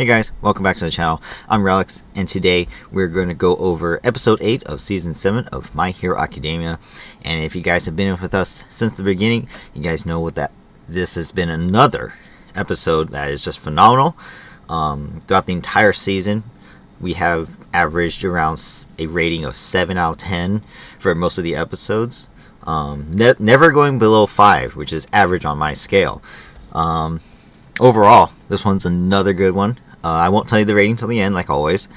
Hey guys, welcome back to the channel. I'm Relics, and today we're going to go over episode 8 of season 7 of My Hero Academia. And if you guys have been with us since the beginning, you guys know that this has been another episode that is just phenomenal. Throughout the entire season, we have averaged around a rating of 7 out of 10 for most of the episodes. Never going below 5, which is average on my scale. Overall, this one's another good one. I won't tell you the rating till the end, like always.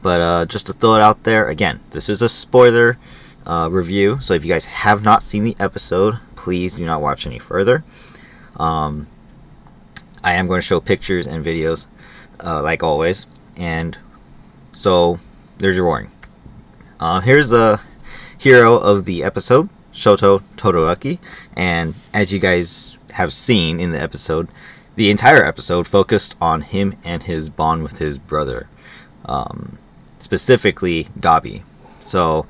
But just to throw it out there, again, this is a spoiler review. So if you guys have not seen the episode, please do not watch any further. I am going to show pictures and videos, like always. And so, there's your warning. Here's the hero of the episode, Shoto Todoroki. And as you guys have seen in the episode, the entire episode focused on him and his bond with his brother, specifically Dabi. So,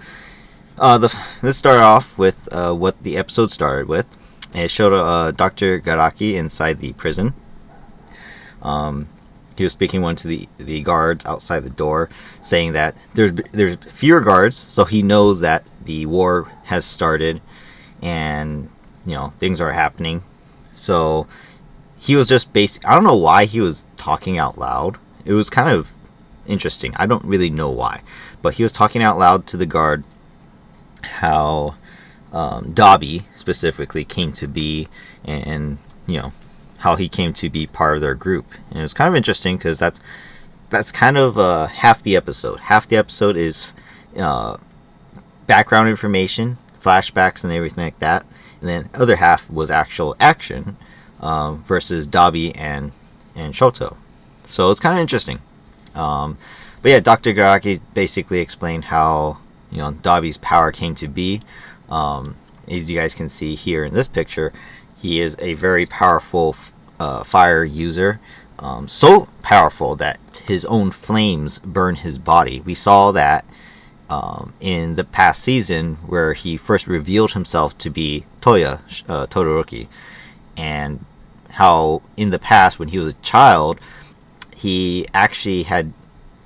let's start off with what the episode started with. It showed Dr. Garaki inside the prison. He was speaking to the guards outside the door, saying that there's fewer guards, so he knows that the war has started, and things are happening. So he was just I don't know why he was talking out loud. It was kind of interesting. I don't really know why. But he was talking out loud to the guard how Dabi specifically came to be, and how he came to be part of their group. And it was kind of interesting because that's kind of half the episode. Half the episode is background information, flashbacks and everything like that. And then the other half was actual action. Versus Dabi and Shoto. So it's kind of interesting. But yeah, Dr. Garaki basically explained how Dabi's power came to be. As you guys can see here in this picture, he is a very powerful fire user. So powerful that his own flames burn his body. We saw that in the past season where he first revealed himself to be Toya, Todoroki. And how in the past, when he was a child, he actually had,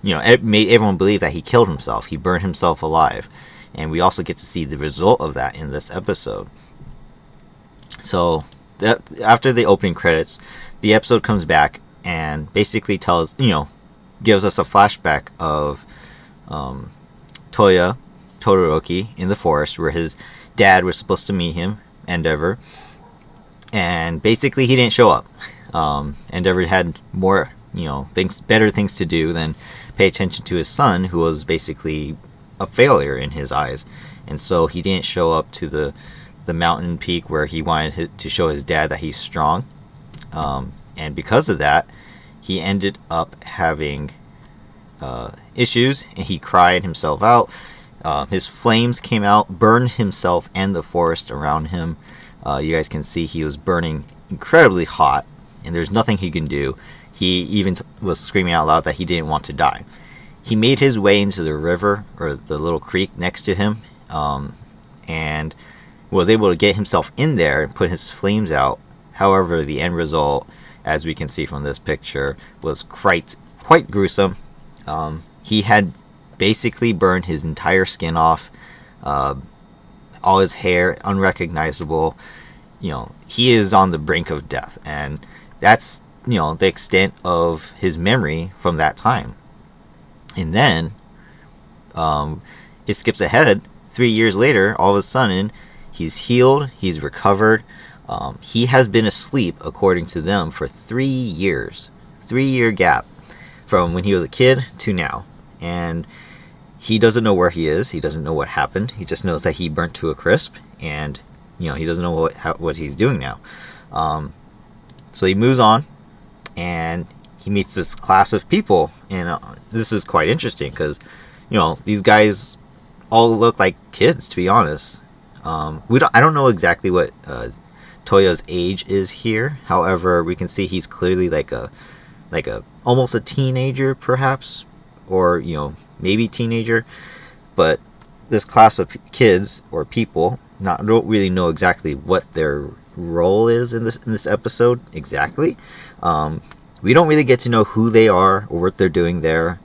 it made everyone believe that he killed himself. He burned himself alive. And we also get to see the result of that in this episode. So, after the opening credits, the episode comes back and basically gives us a flashback of Toya, Todoroki, in the forest where his dad was supposed to meet him, Endeavor. And basically, he didn't show up. Endeavor had more, better things to do than pay attention to his son, who was basically a failure in his eyes. And so he didn't show up to the mountain peak where he wanted to show his dad that he's strong. And because of that, he ended up having issues, and he cried himself out. His flames came out, burned himself and the forest around him. You guys can see he was burning incredibly hot, and there's nothing he can do. He even was screaming out loud that he didn't want to die. He made his way into the river, or the little creek next to him, and was able to get himself in there and put his flames out. However, the end result, as we can see from this picture, was quite gruesome. He had basically burned his entire skin off. All his hair unrecognizable. He is on the brink of death, and that's the extent of his memory from that time. And then it skips ahead 3 years later. All of a sudden, he's healed, he's recovered. He has been asleep, according to them, for 3 years. 3-year gap from when he was a kid to now. And he doesn't know where he is. He doesn't know what happened. He just knows that he burnt to a crisp, and he doesn't know what he's doing now. So he moves on, and he meets this class of people, and this is quite interesting because these guys all look like kids, to be honest. I don't know exactly what Toya's age is here. However, we can see he's clearly like a almost a teenager, perhaps, or maybe teenager. But this class of kids or people don't really know exactly what their role is in this episode exactly. We don't really get to know who they are or what they're doing there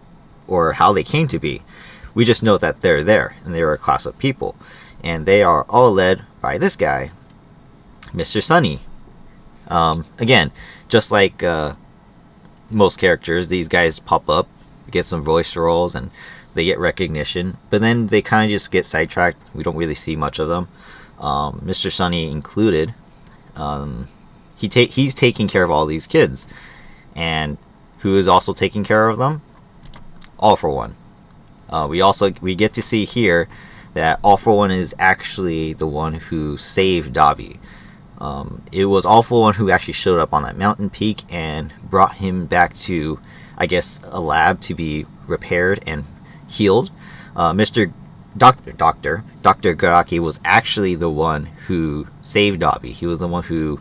or how they came to be. We just know that they're there and they're a class of people. And they are all led by this guy, Mr. Sunny. Again, just like most characters, these guys pop up, get some voice roles, and they get recognition. But then they kind of just get sidetracked. We don't really see much of them. Mr. Sunny included. He's taking care of all these kids. And who is also taking care of them? All for One. We get to see here that All for One is actually the one who saved Dabi. It was All for One who actually showed up on that mountain peak and brought him back to, I guess, a lab to be repaired and healed. Dr. Garaki was actually the one who saved Dabi. He was the one who,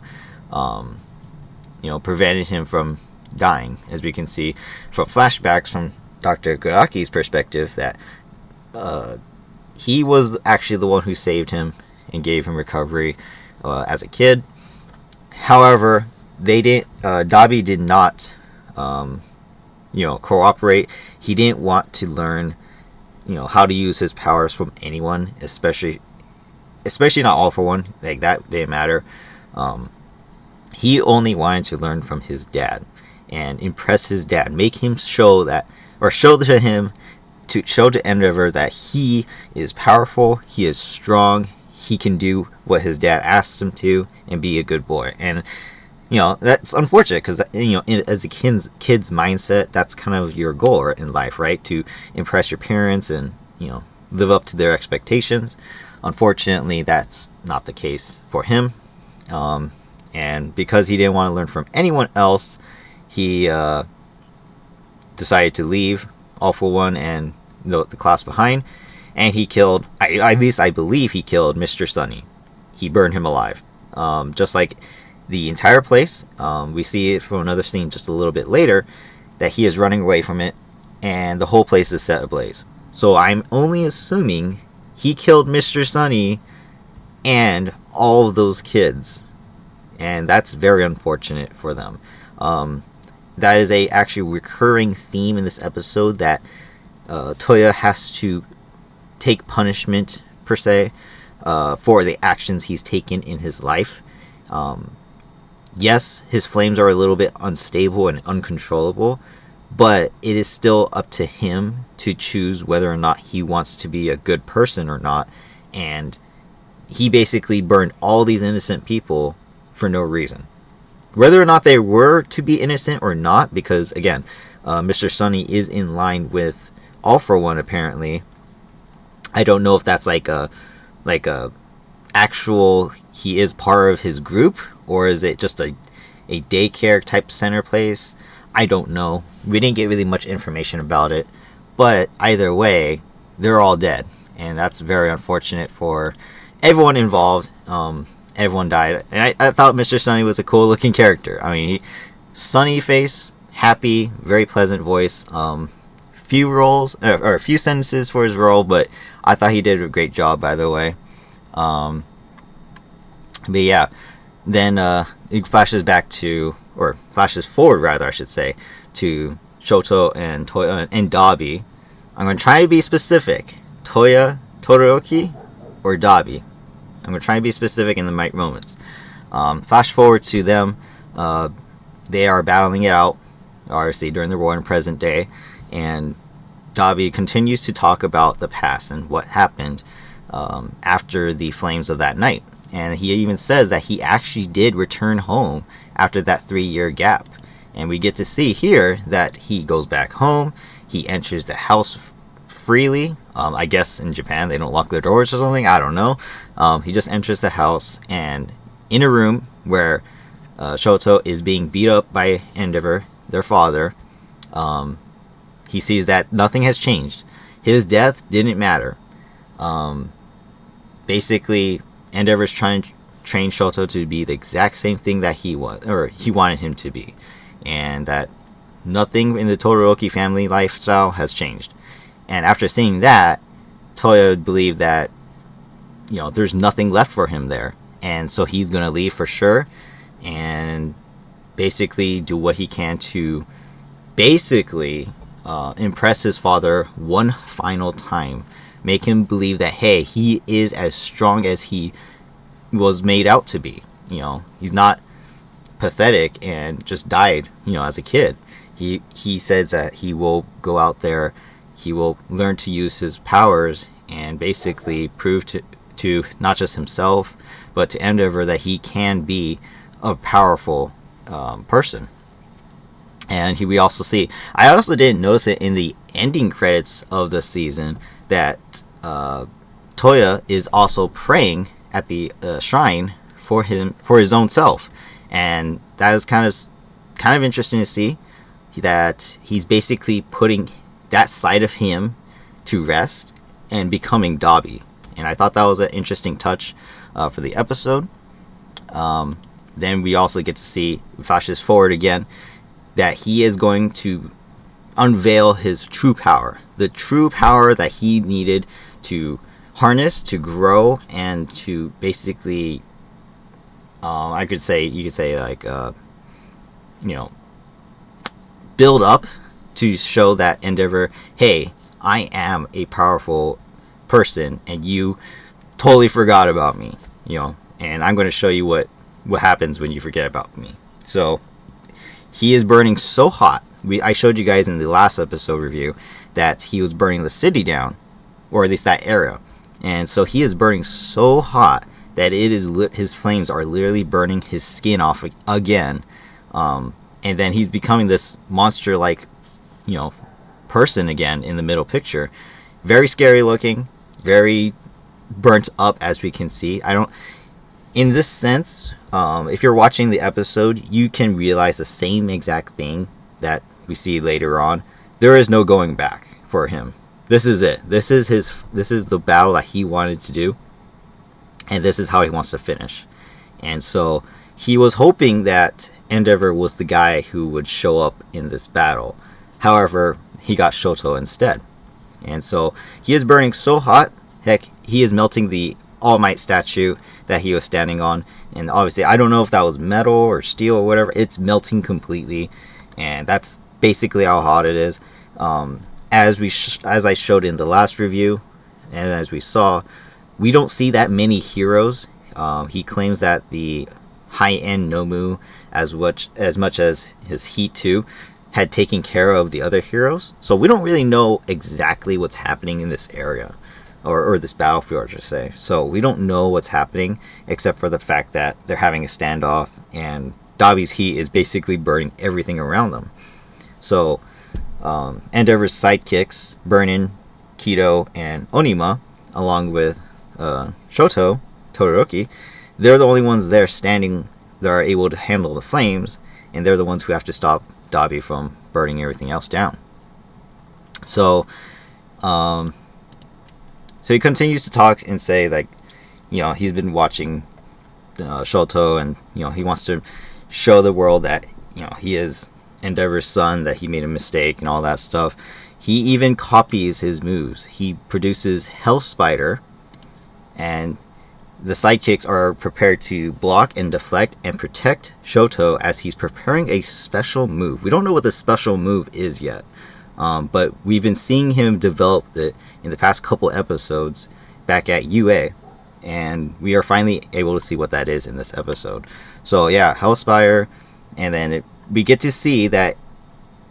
prevented him from dying, as we can see from flashbacks from Dr. Garaki's perspective, that he was actually the one who saved him and gave him recovery as a kid. However, Dabi did not, cooperate. He didn't want to learn, how to use his powers from anyone, especially not All for One. Like, that didn't matter. He only wanted to learn from his dad and impress his dad, make him show to Endeavor that he is powerful, he is strong, he can do what his dad asks him to, and be a good boy. And that's unfortunate because as a kid's mindset, that's kind of your goal in life, right? To impress your parents and live up to their expectations. Unfortunately, that's not the case for him. And because he didn't want to learn from anyone else, he decided to leave All for One and the class behind, and he killed, at least I believe he killed Mr. Sunny. He burned him alive. Just like the entire place, we see it from another scene just a little bit later, that he is running away from it, and the whole place is set ablaze. So I'm only assuming he killed Mr. Sunny and all of those kids, and that's very unfortunate for them. That is a actually recurring theme in this episode, that Toya has to take punishment, per se, for the actions he's taken in his life. Yes, his flames are a little bit unstable and uncontrollable, but it is still up to him to choose whether or not he wants to be a good person or not. And he basically burned all these innocent people for no reason. Whether or not they were to be innocent or not, because again, Mr. Sunny is in line with All for One apparently. I don't know if that's like a actual, he is part of his group, or is it just a daycare type center place? I don't know. We didn't get really much information about it, but either way, they're all dead, and that's very unfortunate for everyone involved. Everyone died, and I thought Mr. Sunny was a cool looking character. I mean, sunny face, happy, very pleasant voice. Few roles or a few sentences for his role, but I thought he did a great job, by the way. But yeah, then it flashes forward rather, I should say, to Shoto and Toya and Dabi. I'm going to try to be specific. Toya, Todoroki, or Dabi. I'm going to try to be specific in the right moments. Flash forward to them. They are battling it out, obviously, during the war in present day. And Dabi continues to talk about the past and what happened after the flames of that night. And he even says that he actually did return home after that 3-year gap. And we get to see here that he goes back home. He enters the house freely. I guess in Japan they don't lock their doors or something. I don't know. He just enters the house, and in a room where Shoto is being beat up by Endeavor, their father, he sees that nothing has changed. His death didn't matter. Basically, Endeavor's trying to train Shoto to be the exact same thing that he was, or he wanted him to be, and that nothing in the Todoroki family lifestyle has changed. And after seeing that, Toya believed that, there's nothing left for him there, and so he's gonna leave for sure. And basically do what he can to basically impress his father one final time, make him believe that, hey, he is as strong as he was made out to be. You know, he's not pathetic and just died, you know, as a kid. He says that he will go out there, he will learn to use his powers and basically prove to not just himself but to Endeavor that he can be a powerful person. And we also see, I also didn't notice it in the ending credits of the season, that Toya is also praying at the shrine for his own self, and that is kind of interesting to see that he's basically putting that side of him to rest and becoming Dabi. And I thought that was an interesting touch for the episode. Then we also get to see, flashes forward again, that he is going to unveil his true power, the true power that he needed to harness, to grow, and to basically, you could say like, you know, build up to show that Endeavor, hey, I am a powerful person, and you totally forgot about me, you know, and I'm going to show you what happens when you forget about me. So he is burning so hot. I showed you guys in the last episode review that he was burning the city down, or at least that area. And so he is burning so hot that his flames are literally burning his skin off again. And then he's becoming this monster-like, you know, person again in the middle picture. Very scary looking, very burnt up, as we can see. In this sense, if you're watching the episode, you can realize the same exact thing that we see later on. There is no going back for him. This is it. This is the battle that he wanted to do, and this is how he wants to finish. And so he was hoping that Endeavor was the guy who would show up in this battle. However, he got Shoto instead. And so he is burning so hot, heck, he is melting the All Might statue that he was standing on. And obviously, I don't know if that was metal or steel or whatever. It's melting completely, and that's basically how hot it is. As I showed in the last review, and as we saw, we don't see that many heroes. He claims that the high-end Nomu, as much as his Heat 2, had taken care of the other heroes. So we don't really know exactly what's happening in this area, or this battlefield, I should say. So we don't know what's happening, except for the fact that they're having a standoff, and Dabi's Heat is basically burning everything around them. So Endeavor's sidekicks, Burnin, Kido, and Onima, along with Shoto, Todoroki, they're the only ones there standing that are able to handle the flames, and they're the ones who have to stop Dabi from burning everything else down. So he continues to talk and say, like, you know, he's been watching Shoto, and, you know, he wants to show the world that, you know, he is Endeavor's son, that he made a mistake and all that stuff. He even copies his moves. He produces Hell Spider, and the sidekicks are prepared to block and deflect and protect Shoto as he's preparing a special move. We don't know what the special move is yet, but we've been seeing him develop it in the past couple episodes back at UA, and we are finally able to see what that is in this episode. So yeah, Hellspire, and then we get to see that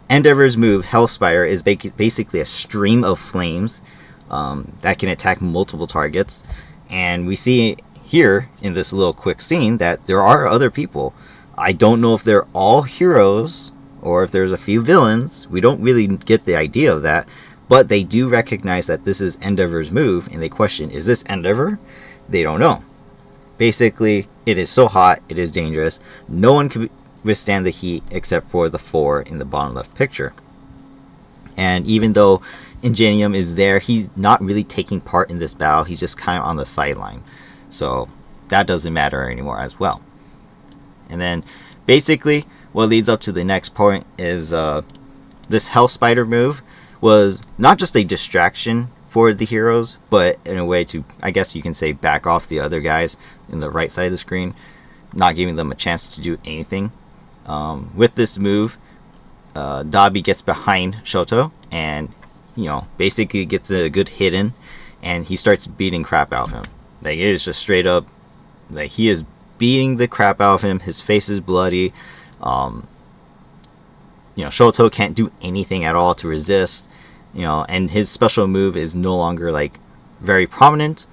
Endeavor's move, Hellspire, is basically a stream of flames that can attack multiple targets. And we see here in this little quick scene that there are other people. I don't know if they're all heroes or if there's a few villains. We don't really get the idea of that, but they do recognize that this is Endeavor's move, and they question, is this Endeavor? They don't know. Basically, it is so hot, it is dangerous. No one can withstand the heat except for the 4 in the bottom left picture. And even though Ingenium is there, he's not really taking part in this battle. He's just kind of on the sideline. So that doesn't matter anymore as well. And then basically what leads up to the next point is this Hell Spider move was not just a distraction for the heroes, but in a way to, I guess you can say, back off the other guys in the right side of the screen, not giving them a chance to do anything. With this move, Dabi gets behind Shoto and, basically gets a good hit in, and he starts beating crap out of him. Like, it is just straight up, like, he is beating the crap out of him. His face is bloody. Shoto can't do anything at all to resist, and his special move is no longer, like, very prominent.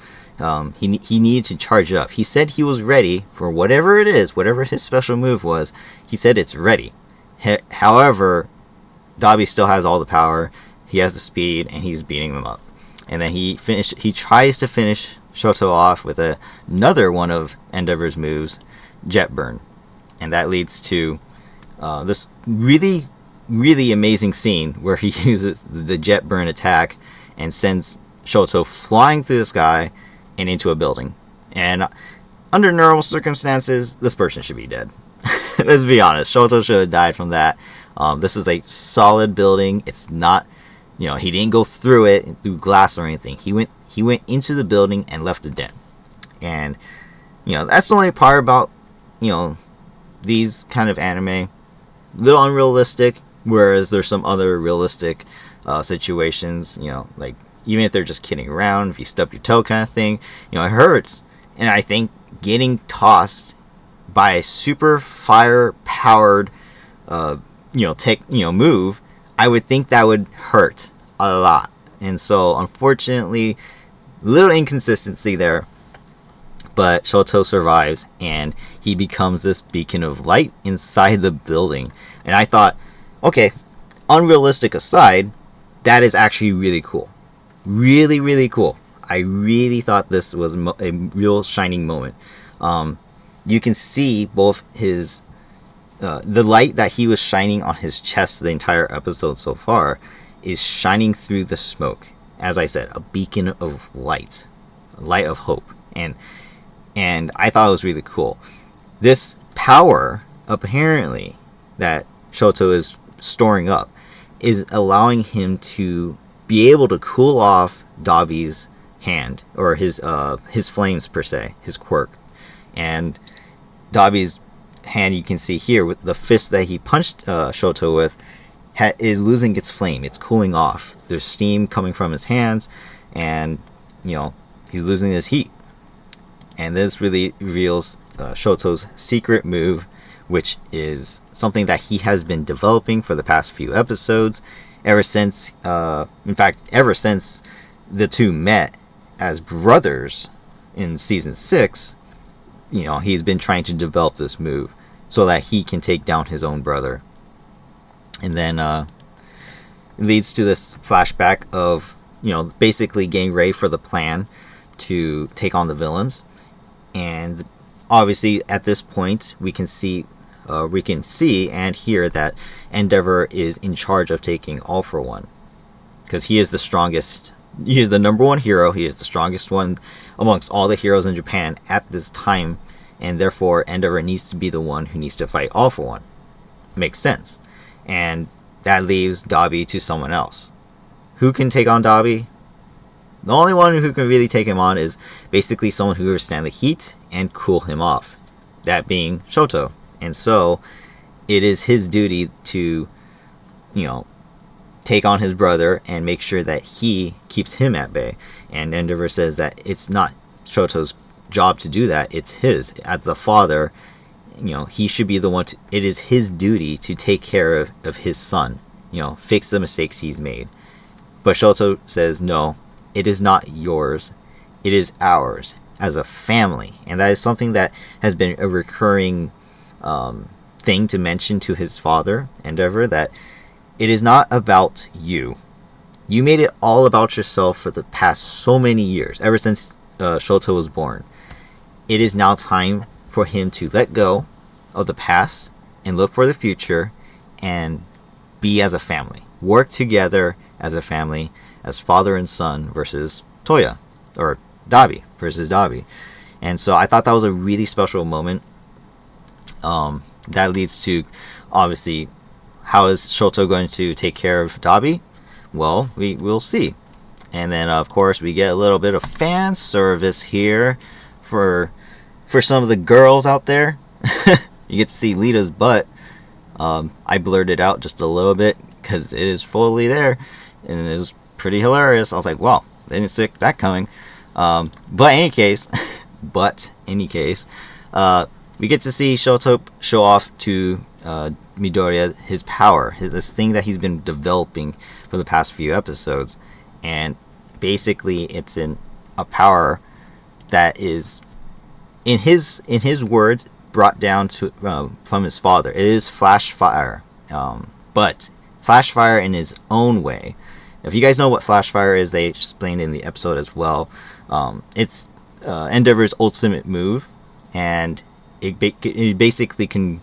He needed to charge it up. He said he was ready for whatever it is, whatever his special move was. He said it's ready. However, Dabi still has all the power. He has the speed, and he's beating them up. And then he tries to finish Shoto off with another one of Endeavor's moves, Jet Burn. And that leads to this really, really amazing scene where he uses the Jet Burn attack and sends Shoto flying through the sky and into a building. And under normal circumstances, this person should be dead. Let's be honest, Shoto should have died from that. This is a solid building. It's not, he didn't go through it, through glass or anything. He went into the building and left a dent. And, that's the only part about, these kind of anime. A little unrealistic, whereas there's some other realistic situations, like, even if they're just kidding around, if you stub your toe kind of thing, it hurts. And I think getting tossed by a super fire powered, move, I would think that would hurt a lot. And so, unfortunately, little inconsistency there. But Shoto survives, and he becomes this beacon of light inside the building. And I thought, okay, unrealistic aside, that is actually really cool. Really, really cool. I really thought this was a real shining moment. You can see both his the light that he was shining on his chest the entire episode so far is shining through the smoke. As I said, a beacon of light, a light of hope, and I thought it was really cool. This power, apparently, that Shoto is storing up, is allowing him to be able to cool off Dabi's hand, or his flames per se, his quirk. And Dabi's hand, you can see here with the fist that he punched Shoto with, is losing its flame. It's cooling off. There's steam coming from his hands, and he's losing his heat. And this really reveals Shoto's secret move, which is something that he has been developing for the past few episodes, ever since the two met as brothers in season 6. He's been trying to develop this move so that he can take down his own brother. And then it leads to this flashback of basically getting ready for the plan to take on the villains. And obviously at this point we can see and hear that Endeavor is in charge of taking All For One, because he is the strongest. He is the number one hero. He is the strongest one amongst all the heroes in Japan at this time, and therefore Endeavor needs to be the one who needs to fight All For One. Makes sense. And that leaves Dabi to someone else. Who can take on Dabi? The only one who can really take him on is basically someone who can stand the heat and cool him off. That being Shoto. And so it is his duty to, take on his brother and make sure that he keeps him at bay. And Endeavor says that it's not Shoto's job to do that. It's his. As the father, he should be the one to, it is his duty to take care of his son, fix the mistakes he's made. But Shoto says, no, it is not yours. It is ours as a family. And that is something that has been a recurring thing to mention to his father, Endeavor, that it is not about you. You made it all about yourself for the past so many years, ever since Shoto was born. It is now time for him to let go of the past and look for the future and be as a family. Work together as a family, as father and son versus Toya, or Dabi versus Dabi. And so I thought that was a really special moment. That leads to, obviously, how is Shoto going to take care of Dabi? Well, we'll see. And then, of course, we get a little bit of fan service here for some of the girls out there. You get to see Lita's butt. I blurred it out just a little bit because it is fully there, and it was pretty hilarious. I was like, wow, they didn't see that coming. But in any case, we get to see Shoto show off to Midoriya his power, this thing that he's been developing for the past few episodes, and basically it's a power that is, in his words, brought down to from his father. It is Flashfire, but Flashfire in his own way. If you guys know what Flashfire is, they explained in the episode as well. It's Endeavor's ultimate move, and it basically can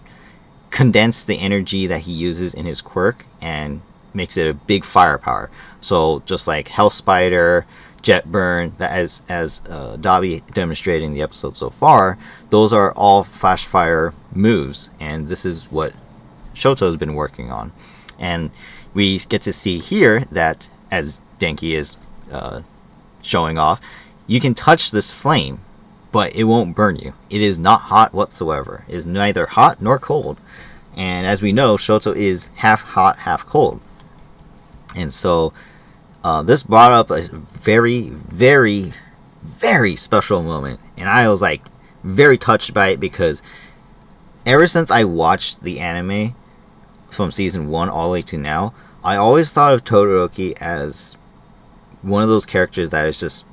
condense the energy that he uses in his quirk and makes it a big firepower. So just like Hell Spider, Jet Burn, that as Dabi demonstrated in the episode so far, those are all Flashfire moves, and this is what Shoto's been working on. And we get to see here that, as Denki is showing off, you can touch this flame, but it won't burn you. It is not hot whatsoever. It is neither hot nor cold. And as we know, Shoto is half hot, half cold. And so this brought up a very, very, very special moment. And I was like very touched by it, because ever since I watched the anime from season 1 all the way to now, I always thought of Todoroki as one of those characters that is just,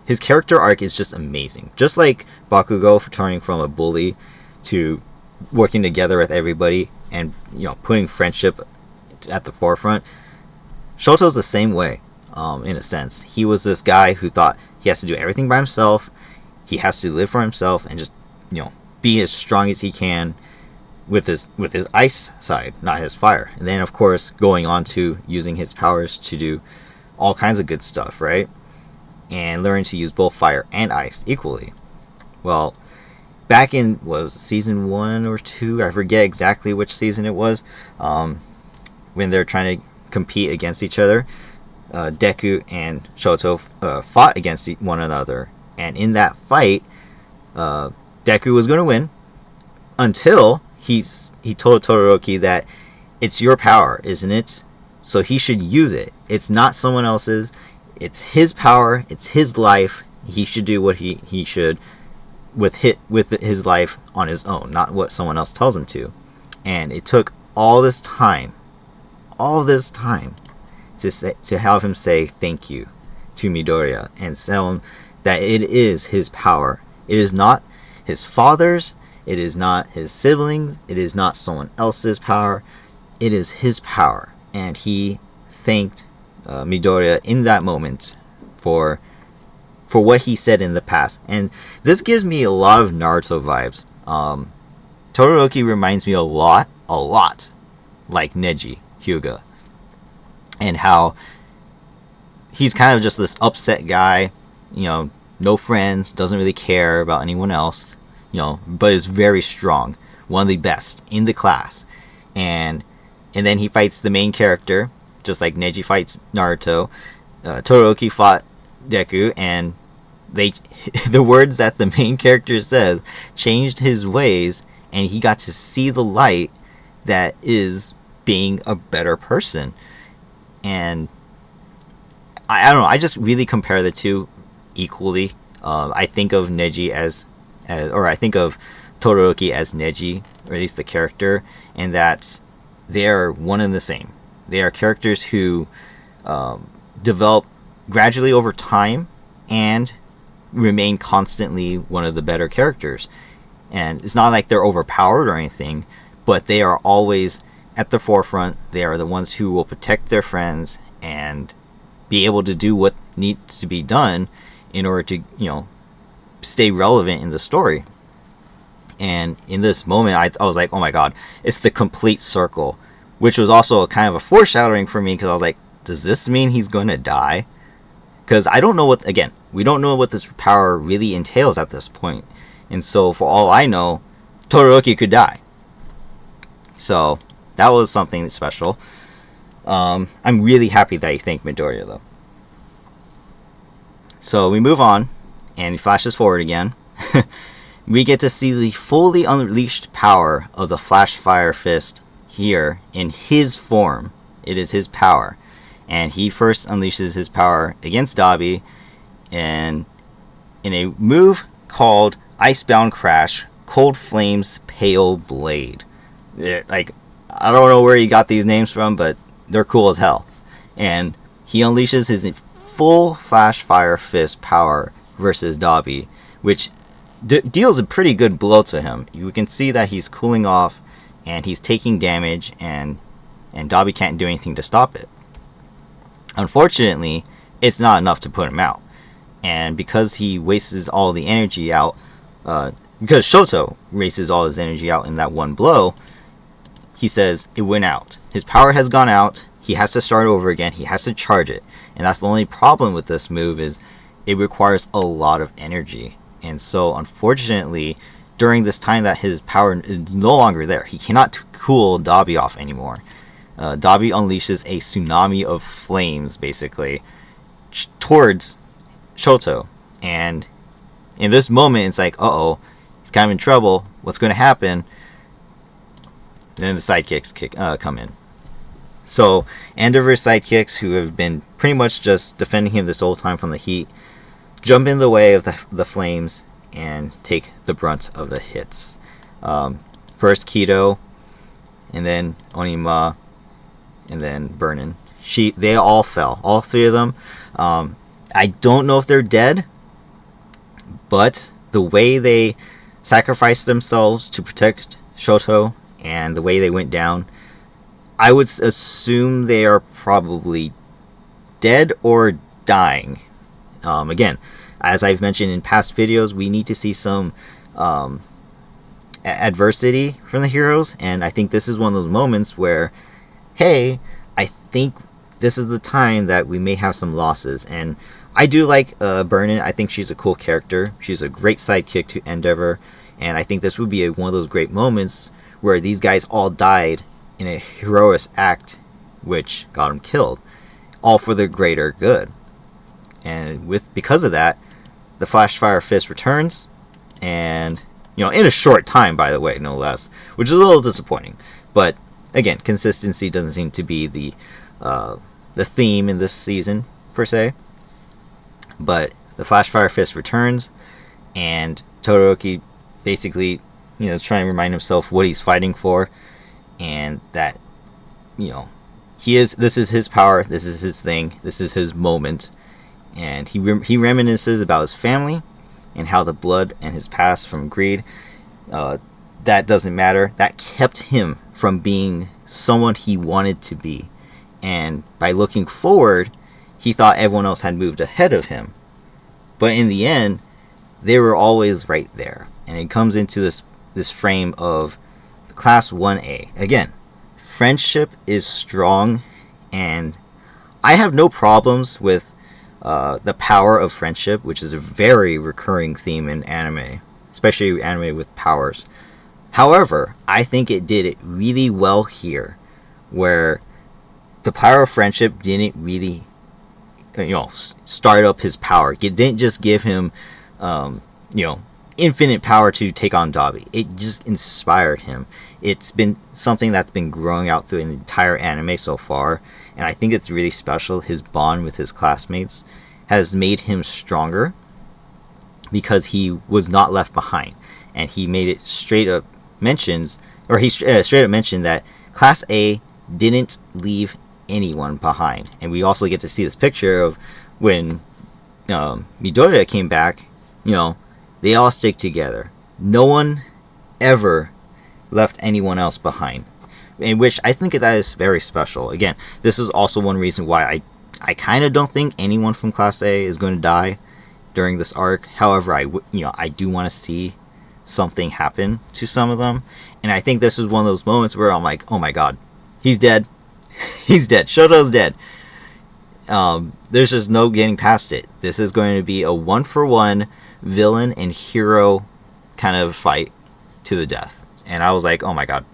his character arc is just amazing. Just like Bakugo for turning from a bully to working together with everybody and, putting friendship at the forefront. Shoto's the same way, in a sense. He was this guy who thought he has to do everything by himself. He has to live for himself and just, be as strong as he can with his ice side, not his fire. And then, of course, going on to using his powers to do all kinds of good stuff, right? And learning to use both fire and ice equally. Well, back in, what was it, season 1 or 2? I forget exactly which season it was. When they're trying to compete against each other, Deku and Shoto fought against one another. And in that fight, Deku was going to win until he told Todoroki that it's your power, isn't it? So he should use it. It's not someone else's. It's his power. It's his life. He should do what he should with his life on his own, not what someone else tells him to. And it took all this time to have him say thank you to Midoriya and tell him that it is his power. It is not his father's. It is not his siblings. It is not someone else's power. It is his power. And he thanked Midoriya in that moment for what he said in the past. And this gives me a lot of Naruto vibes. Todoroki reminds me a lot like Neji Hyuga, and how he's kind of just this upset guy, no friends, doesn't really care about anyone else, but is very strong, one of the best in the class. And then he fights the main character, just like Neji fights Naruto. Todoroki fought Deku, and the words that the main character says changed his ways, and he got to see the light that is being a better person. And I don't know, I just really compare the two equally. I think of Neji or I think of Todoroki as Neji, or at least the character, and that they are one and the same. They are characters who develop gradually over time and remain constantly one of the better characters. And it's not like they're overpowered or anything, but they are always at the forefront. They are the ones who will protect their friends and be able to do what needs to be done in order to, stay relevant in the story. And in this moment, I was like, oh my god, it's the complete circle, which was also a kind of a foreshadowing for me, because I was like, does this mean he's going to die? Because I don't know we don't know what this power really entails at this point. And so for all I know, Todoroki could die. So that was something special. I'm really happy that he thanked Midoriya, though. So we move on, and he flashes forward again. we get to see the fully unleashed power of the Flashfire Fist here in his form. It is his power. And he first unleashes his power against Dabi and in a move called Icebound Crash, Cold Flames, Pale Blade. Like, I don't know where he got these names from, but they're cool as hell. And he unleashes his full Flashfire Fist power versus Dabi, which deals a pretty good blow to him. You can see that he's cooling off and he's taking damage, and Dabi can't do anything to stop it. Unfortunately, it's not enough to put him out. And because he wastes all the energy out, because Shoto wastes all his energy out in that one blow, he says it went out. His power has gone out. He has to start over again. He has to charge it. And that's the only problem with this move, is it requires a lot of energy. And so, unfortunately, during this time that his power is no longer there, he cannot cool Dabi off anymore. Dabi unleashes a tsunami of flames, basically, towards Shoto. And in this moment, it's like, uh-oh, he's kind of in trouble. What's going to happen? And then the sidekicks come in. So, Endeavor's sidekicks, who have been pretty much just defending him this whole time from the heat, jump in the way of the flames and take the brunt of the hits. First Kido, and then Onima, and then Burnin. They all fell. All three of them. I don't know if they're dead, but the way they sacrificed themselves to protect Shoto and the way they went down, I would assume they are probably dead or dying. Again, as I've mentioned in past videos, we need to see some adversity from the heroes, and I think this is one of those moments where, hey, I think this is the time that we may have some losses. And I do like Burnin. I think she's a cool character. She's a great sidekick to Endeavor, and I think this would be one of those great moments where these guys all died in a heroic act which got them killed, all for the greater good. And because of that, the Flashfire Fist returns, and in a short time, by the way, no less, which is a little disappointing. But again, consistency doesn't seem to be the theme in this season per se. But the Flashfire Fist returns, and Todoroki basically is trying to remind himself what he's fighting for, and that this is his power, this is his thing, this is his moment. And he reminisces about his family and how the blood and his past from greed, that doesn't matter. That kept him from being someone he wanted to be. And by looking forward, he thought everyone else had moved ahead of him. But in the end, they were always right there. And it comes into this frame of Class 1A. Again, friendship is strong, and I have no problems with the power of friendship, which is a very recurring theme in anime, especially anime with powers. However, I think it did it really well here, where the power of friendship didn't really, start up his power. It didn't just give him, infinite power to take on Dabi. It just inspired him. It's been something that's been growing out through an entire anime so far, and I think it's really special. His bond with his classmates has made him stronger because he was not left behind, and he made it straight up mentioned that Class A didn't leave anyone behind. And we also get to see this picture of when Midoriya came back. They all stick together. No one ever left anyone else behind, in which I think that is very special. Again, this is also one reason why I kind of don't think anyone from Class A is going to die during this arc. However, I do want to see something happen to some of them, and I think this is one of those moments where I'm like, oh my god, he's dead. He's dead. Shoto's dead. There's just no getting past it. This is going to be a 1-for-1 villain and hero kind of fight to the death. And I was like, oh my god,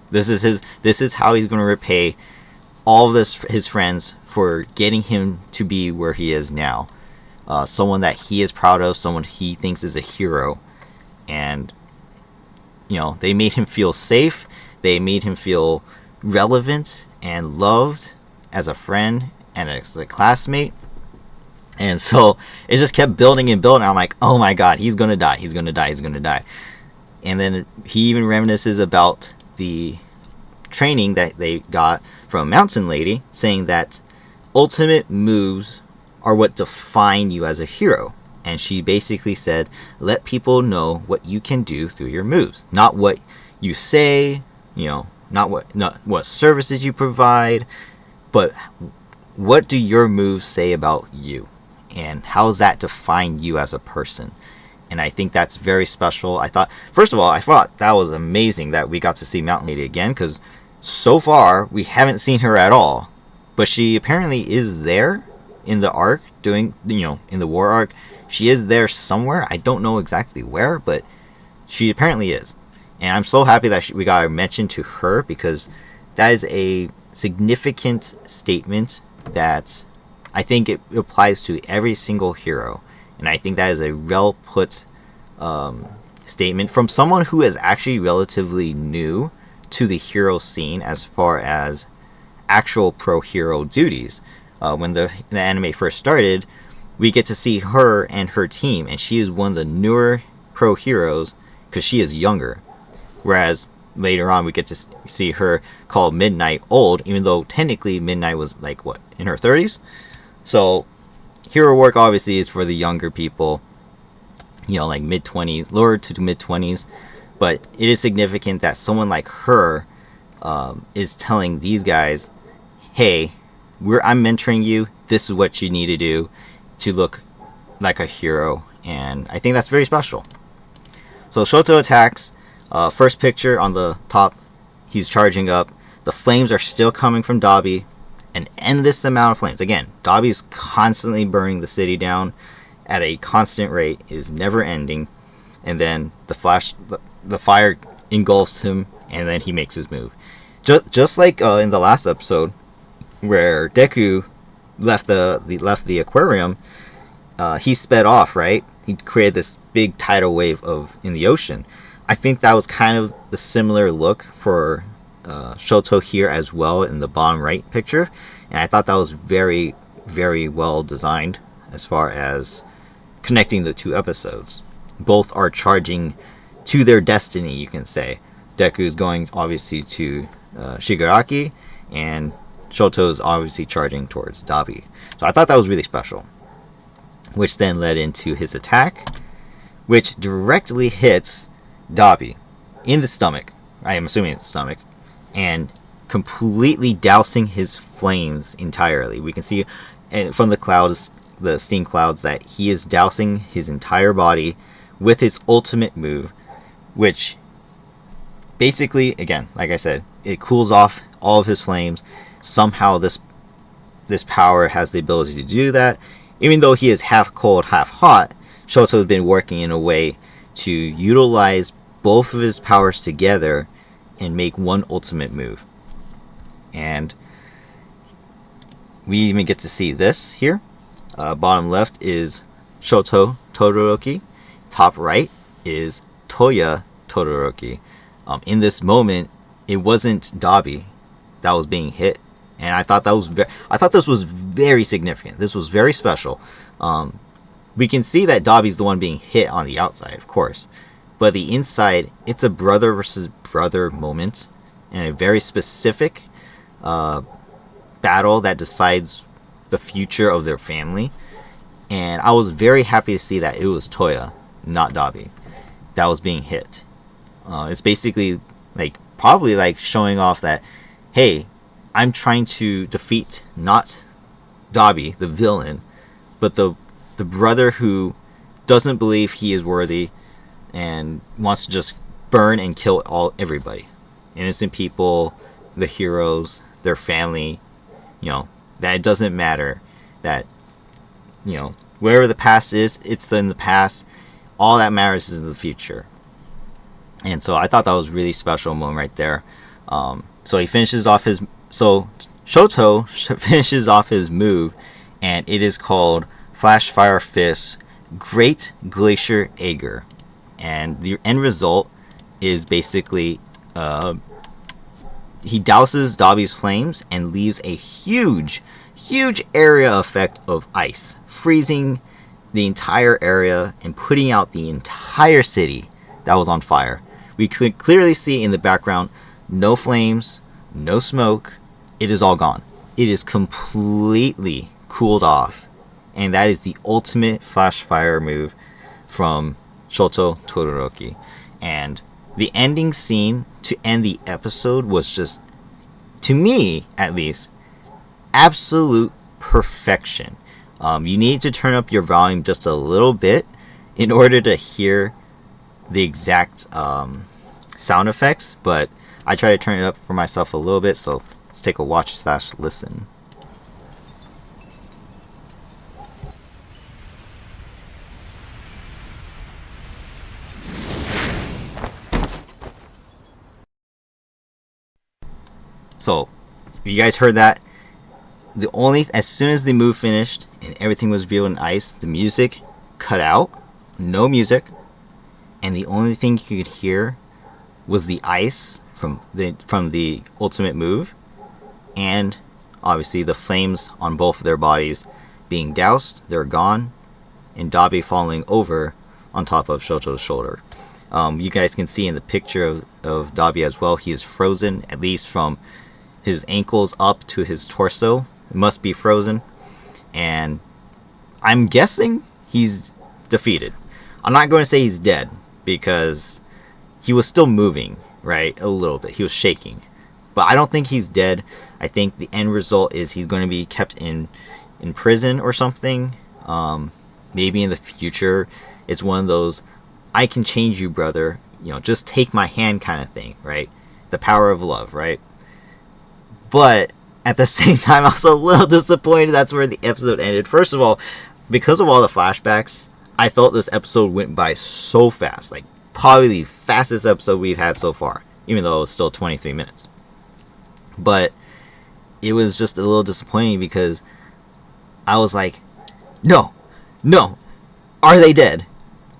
this is how he's going to repay all of his friends for getting him to be where he is now. Someone that he is proud of, someone he thinks is a hero. And they made him feel safe. They made him feel relevant and loved as a friend and as a classmate. And so it just kept building and building. I'm like, oh my god, he's gonna die, he's gonna die, he's gonna die. And then he even reminisces about the training that they got from Mountain Lady, saying that ultimate moves are what define you as a hero. And she basically said, let people know what you can do through your moves, not what you say, not what services you provide, but what do your moves say about you, and how does that define you as a person? And I think that's very special. First of all, I thought that was amazing that we got to see Mountain Lady again, because so far we haven't seen her at all, but she apparently is there in the arc, in the war arc. She is there somewhere. I don't know exactly where, but she apparently is. And I'm so happy that we got a mention to her, because that is a significant statement that I think it applies to every single hero. And I think that is a well put statement from someone who is actually relatively new to the hero scene as far as actual pro hero duties. When the anime first started, we get to see her and her team, and she is one of the newer pro heroes because she is younger. Whereas later on, we get to see her call Midnight old, even though technically Midnight was like, what, in her 30s? So hero work obviously is for the younger people, like mid-20s, lower to mid-20s. But it is significant that someone like her is telling these guys, hey, I'm mentoring you. This is what you need to do to look like a hero. And I think that's very special. So Shoto attacks. First picture on the top, he's charging up. The flames are still coming from Dabi. An endless amount of flames. Again, Dabi's constantly burning the city down at a constant rate. It is never ending. And then the fire engulfs him, and then he makes his move. Just like in the last episode, where Deku left the aquarium, he sped off, right? He created this big tidal wave in the ocean. I think that was kind of the similar look for Shoto here as well in the bottom right picture, and I thought that was very, very well designed as far as connecting the two episodes. Both are charging to their destiny, you can say. Deku is going obviously to Shigaraki, and Shoto is obviously charging towards Dabi. So I thought that was really special, which then led into his attack, which directly hits Dabi in the stomach. I am assuming it's the stomach, and completely dousing his flames entirely. We can see from the clouds, the steam clouds, that he is dousing his entire body with his ultimate move, which basically, again, like I said, it cools off all of his flames. Somehow this power has the ability to do that. Even though he is half cold, half hot, Shoto has been working in a way to utilize both of his powers together and make one ultimate move. And we even get to see this here. Bottom left is Shoto Todoroki. Top right is Toya Todoroki. In this moment, it wasn't Dabi that was being hit, and I thought this was very significant. This was very special. We can see that Dabi's the one being hit on the outside, of course, but the inside, it's a brother versus brother moment, and a very specific battle that decides the future of their family. And I was very happy to see that it was Toya, not Dabi, that was being hit. It's basically probably showing off that, hey, I'm trying to defeat not Dabi, the villain, but the brother who doesn't believe he is worthy and wants to just burn and kill everybody, innocent people, the heroes, their family. That it doesn't matter, that wherever the past is, it's in the past. All that matters is in the future. And so I thought that was a really special moment right there. So he finishes off Shoto finishes off his move, and it is called Flashfire Fist Great Glacier Aegir. and the end result is basically he douses Dabi's flames and leaves a huge area effect of ice, freezing the entire area and putting out the entire city that was on fire. We could clearly see in the background no flames, no smoke. It is all gone. It is completely cooled off, and that is the ultimate Flashfire move from Shoto Todoroki. And the ending scene to end the episode was just, to me at least, absolute perfection. You need to turn up your volume just a little bit in order to hear the exact sound effects, but I try to turn it up for myself a little bit, so let's take a watch/listen. So, you guys heard that? As soon as the move finished and everything was revealed in ice, the music cut out, no music, and the only thing you could hear was the ice from the ultimate move, and obviously the flames on both of their bodies being doused, they're gone, and Dabi falling over on top of Shoto's shoulder. You guys can see in the picture of Dabi as well, he is frozen, at least from his ankles up to his torso. It must be frozen, and I'm guessing he's defeated. I'm not going to say he's dead, because he was still moving, right? A little bit. He was shaking. But I don't think he's dead. I think the end result is he's going to be kept in prison or something. Maybe in the future, it's one of those, I can change you, brother. Just take my hand kind of thing, right? The power of love, right? But at the same time, I was a little disappointed that's where the episode ended. First of all, because of all the flashbacks, I felt this episode went by so fast. Like, probably the fastest episode we've had so far, even though it was still 23 minutes. But it was just a little disappointing because I was like, no, are they dead?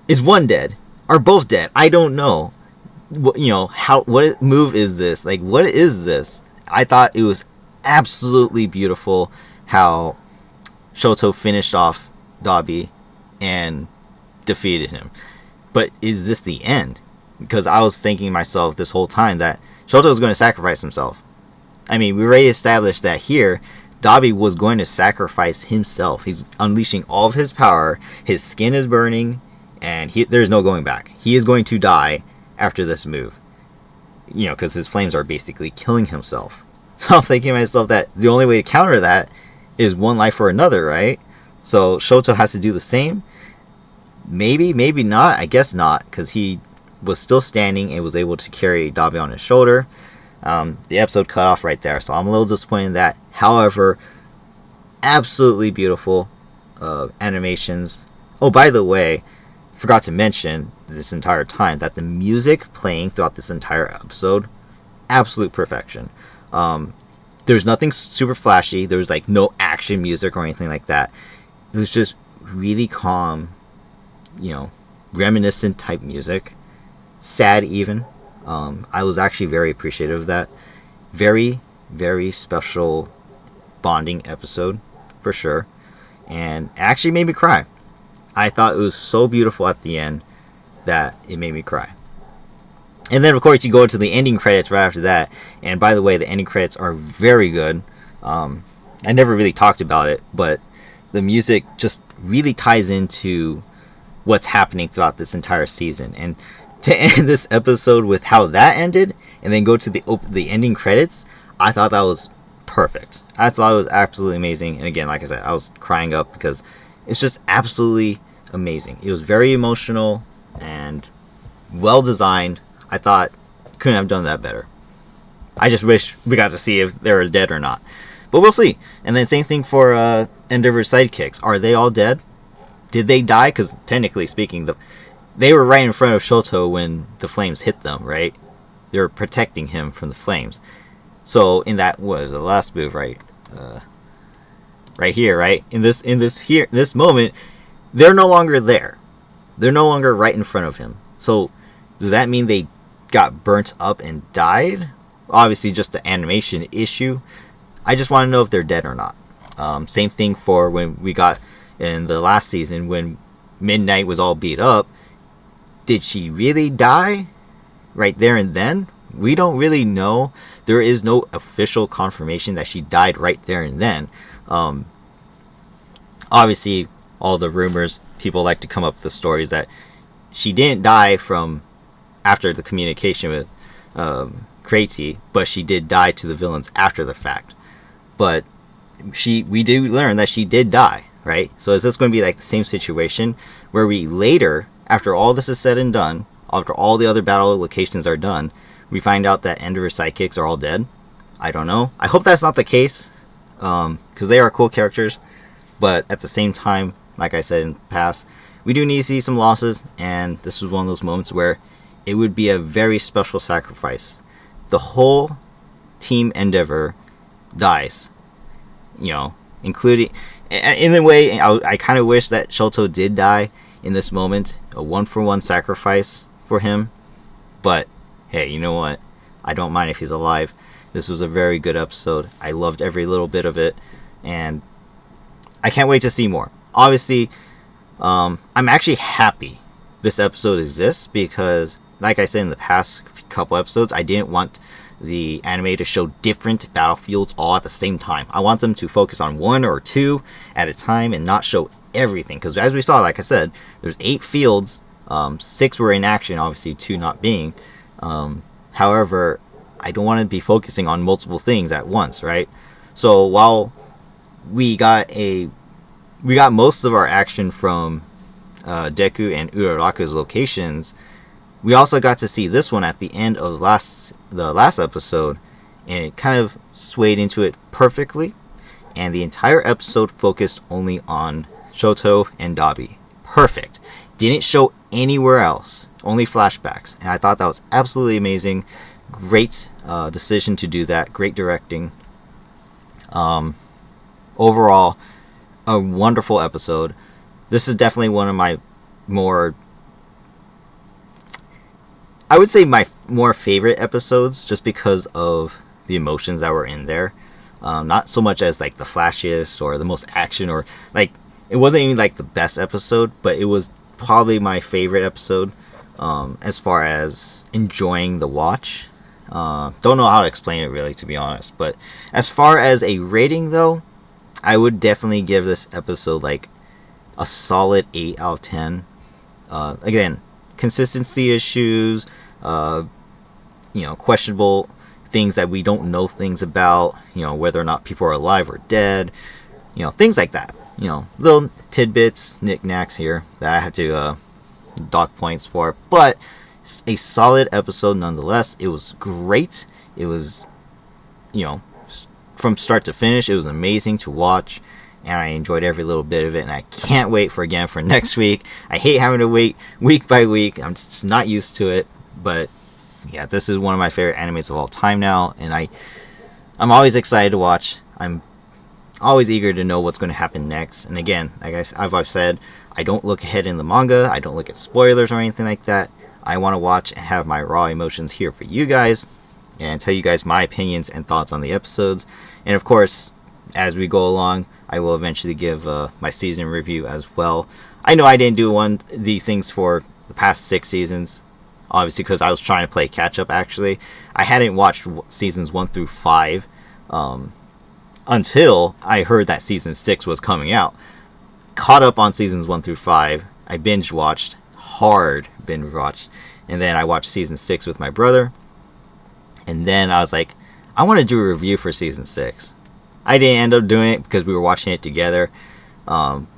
Is one dead? Are both dead? I don't know. What move is this? Like, what is this? I thought it was absolutely beautiful how Shoto finished off Dabi and defeated him. But is this the end? Because I was thinking myself this whole time that Shoto was going to sacrifice himself. I mean, we already established that here Dabi was going to sacrifice himself. He's unleashing all of his power. His skin is burning, and there's no going back. He is going to die after this move. Because his flames are basically killing himself. So I'm thinking to myself that the only way to counter that is one life or another, right? So Shoto has to do the same. Maybe not. I guess not, because he was still standing and was able to carry Dabi on his shoulder. The episode cut off right there, so I'm a little disappointed in that. However, absolutely beautiful animations. Oh, by the way, forgot to mention this entire time that the music playing throughout this entire episode, absolute perfection. There's nothing super flashy. There's like no action music or anything like that. It was just really calm, reminiscent type music, sad even. I was actually very appreciative of that. Very, very special bonding episode for sure, and it actually made me cry. I thought it was so beautiful at the end that it made me cry. And then, of course, you go to the ending credits right after that. And by the way, the ending credits are very good. I never really talked about it, but the music just really ties into what's happening throughout this entire season. And to end this episode with how that ended, and then go to the ending credits, I thought that was perfect. I thought it was absolutely amazing. And again, like I said, I was crying up because it's just absolutely amazing. It was very emotional and well designed. I thought couldn't have done that better. I just wish we got to see if they were dead or not. But we'll see. And then same thing for Endeavor's sidekicks. Are they all dead? Did they die? Because technically speaking, they were right in front of Shoto when the flames hit them, right? They were protecting him from the flames. So in that, what was the last move, right? Right here, right? In this moment, they're no longer there. They're no longer right in front of him. So does that mean they got burnt up and died? Obviously just the animation issue. I just want to know if they're dead or not. Same thing for when we got in the last season when Midnight was all beat up. Did she really die right there and then? We don't really know. There is no official confirmation that she died right there and then. Obviously, all the rumors, people like to come up with the stories that she didn't die from after the communication with Crazy, but she did die to the villains after the fact. But we do learn that she did die, right? So is this going to be like the same situation where we later, after all this is said and done, after all the other battle locations are done, we find out that Ender's sidekicks are all dead? I don't know. I hope that's not the case, because they are cool characters. But at the same time, like I said in the past, we do need to see some losses, and this is one of those moments where it would be a very special sacrifice. The whole Team Endeavor dies, including, in the way, I kind of wish that Shoto did die in this moment, a 1-for-1 sacrifice for him. But hey, you know what? I don't mind if he's alive. This was a very good episode. I loved every little bit of it, and I can't wait to see more. Obviously, I'm actually happy this episode exists because, like I said in the past couple episodes, I didn't want the anime to show different battlefields all at the same time. I want them to focus on 1 or 2 at a time and not show everything. Because as we saw, like I said, there's 8 fields. 6 were in action, obviously 2 not being. However, I don't want to be focusing on multiple things at once, right? So while we got most of our action from Deku and Uraraka's locations, we also got to see this one at the end of the last episode, and it kind of swayed into it perfectly, and the entire episode focused only on Shoto and Dabi. Perfect. Didn't show anywhere else, only flashbacks, and I thought that was absolutely amazing. Great decision to do that. Great directing. Overall, a wonderful episode. This is definitely one of my more, I would say, my more favorite episodes, just because of the emotions that were in there. Not so much as like the flashiest or the most action, or like, it wasn't even like the best episode, but it was probably my favorite episode as far as enjoying the watch. Don't know how to explain it really, to be honest, but as far as a rating though, I would definitely give this episode like a solid 8 out of 10. Again, consistency issues, questionable things that we don't know things about, whether or not people are alive or dead, things like that. Little tidbits, knickknacks here that I have to dock points for, but a solid episode nonetheless. It was great. It was, from start to finish, it was amazing to watch, and I enjoyed every little bit of it, and I can't wait for next week. I hate having to wait week by week. I'm just not used to it, but yeah, this is one of my favorite animes of all time now, and I'm always excited to watch. I'm always eager to know what's going to happen next. And again, like I've said, I don't look ahead in the manga. I don't look at spoilers or anything like that. I want to watch and have my raw emotions here for you guys and tell you guys my opinions and thoughts on the episodes. And of course, as we go along, I will eventually give my season review as well. I know I didn't do these things for the past 6 seasons, obviously because I was trying to play catch up. Actually, I hadn't watched seasons 1 through 5 until I heard that season 6 was coming out. Caught up on seasons 1 through 5. I binge watched, and then I watched season 6 with my brother, and then I was like, I want to do a review for season 6. I didn't end up doing it because we were watching it together, and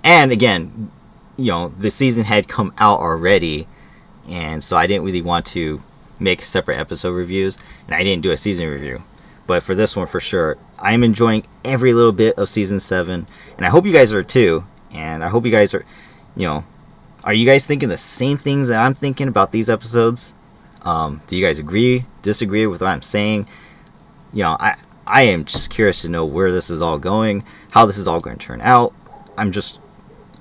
again, the season had come out already, and so I didn't really want to make separate episode reviews, and I didn't do a season review. But for this one, for sure, I'm enjoying every little bit of season 7, and I hope you guys are too. And I hope you guys are, are you guys thinking the same things that I'm thinking about these episodes? Do you guys agree, disagree with what I'm saying? I am just curious to know where this is all going, how this is all going to turn out.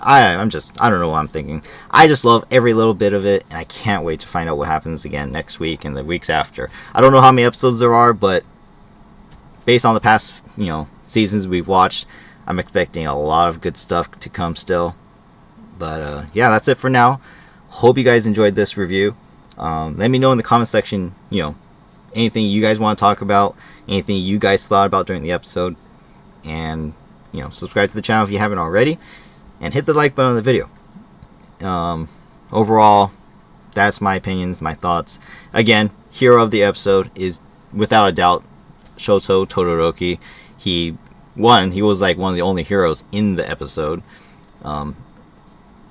I don't know what I'm thinking. I just love every little bit of it, and I can't wait to find out what happens again next week and the weeks after. I don't know how many episodes there are, but based on the past, seasons we've watched, I'm expecting a lot of good stuff to come still. But yeah, that's it for now. Hope you guys enjoyed this review. Let me know in the comment section, anything you guys want to talk about, anything you guys thought about during the episode, and subscribe to the channel if you haven't already, and hit the like button on the video. Overall, that's my opinions, my thoughts. Again, hero of the episode is without a doubt Shoto Todoroki. He was like one of the only heroes in the episode,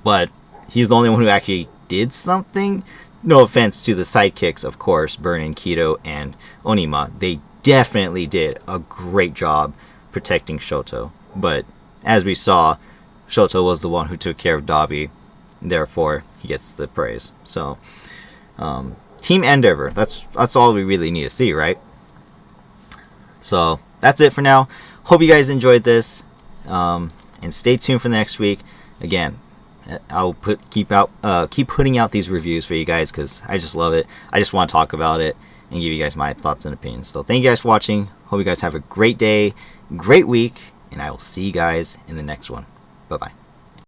but he's the only one who actually did something. No offense to the sidekicks, of course, Burn, Kido, and Onima. They definitely did a great job protecting Shoto. But as we saw, Shoto was the one who took care of Dabi. Therefore, he gets the praise. So, Team Endeavor. That's all we really need to see, right? So, that's it for now. Hope you guys enjoyed this. And stay tuned for next week. Again, I'll keep putting out these reviews for you guys because I just love it. I just want to talk about it and give you guys my thoughts and opinions. So thank you guys for watching. Hope you guys have a great day, great week, and I will see you guys in the next one. Bye-bye.